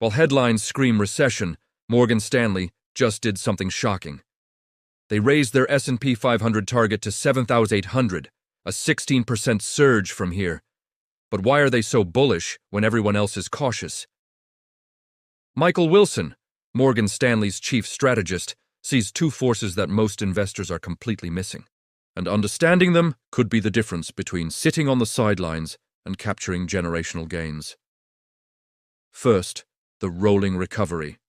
While headlines scream recession, Morgan Stanley just did something shocking. They raised their S&P 500 target to 7,800, a 16% surge from here. But why are they so bullish when everyone else is cautious? Michael Wilson, Morgan Stanley's chief strategist, sees two forces that most investors are completely missing. And understanding them could be the difference between sitting on the sidelines and capturing generational gains. First, the rolling recovery.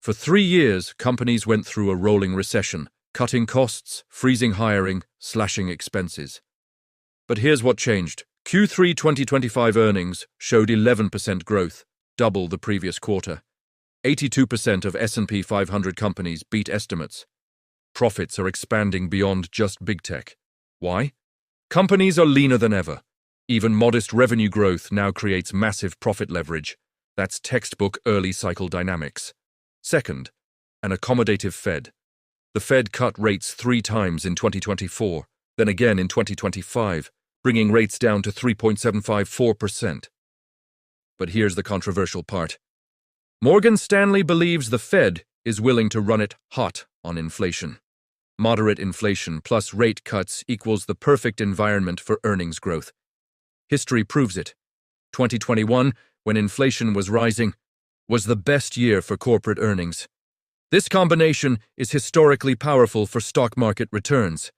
For 3 years, companies went through a rolling recession, cutting costs, freezing hiring, slashing expenses. But here's what changed. Q3 2025 earnings showed 11% growth, double the previous quarter. 82% of S&P 500 companies beat estimates. Profits are expanding beyond just big tech. Why? Companies are leaner than ever. Even modest revenue growth now creates massive profit leverage. That's textbook early cycle dynamics. Second, an accommodative Fed. The Fed cut rates 3 times in 2024, then again in 2025, bringing rates down to 3.754%. But here's the controversial part. Morgan Stanley believes the Fed is willing to run it hot on inflation. Moderate inflation plus rate cuts equals the perfect environment for earnings growth. History proves it. 2021, when inflation was rising, was the best year for corporate earnings. This combination is historically powerful for stock market returns.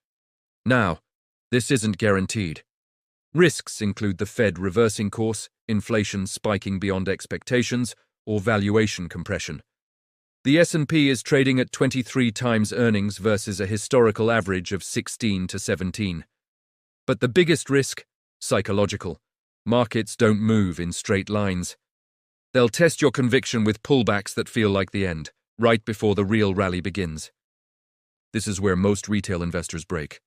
Now, this isn't guaranteed. Risks include the Fed reversing course, inflation spiking beyond expectations, or valuation compression. The S&P is trading at 23 times earnings versus a historical average of 16 to 17. But the biggest risk? Psychological. Markets don't move in straight lines. They'll test your conviction with pullbacks that feel like the end, right before the real rally begins. This is where most retail investors break.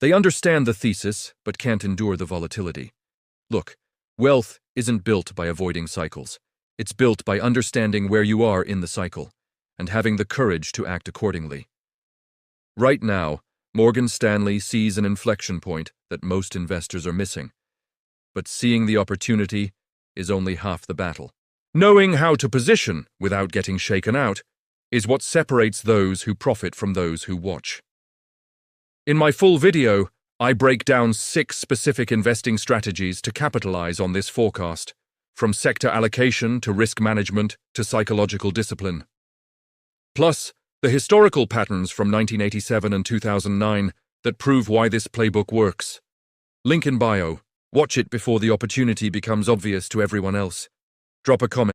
They understand the thesis, but can't endure the volatility. Look, wealth isn't built by avoiding cycles. It's built by understanding where you are in the cycle and having the courage to act accordingly. Right now, Morgan Stanley sees an inflection point that most investors are missing. But seeing the opportunity is only half the battle. Knowing how to position without getting shaken out is what separates those who profit from those who watch. In my full video, I break down 6 specific investing strategies to capitalize on this forecast, from sector allocation to risk management to psychological discipline. Plus, the historical patterns from 1987 and 2009 that prove why this playbook works. Link in bio. Watch it before the opportunity becomes obvious to everyone else. Drop a comment.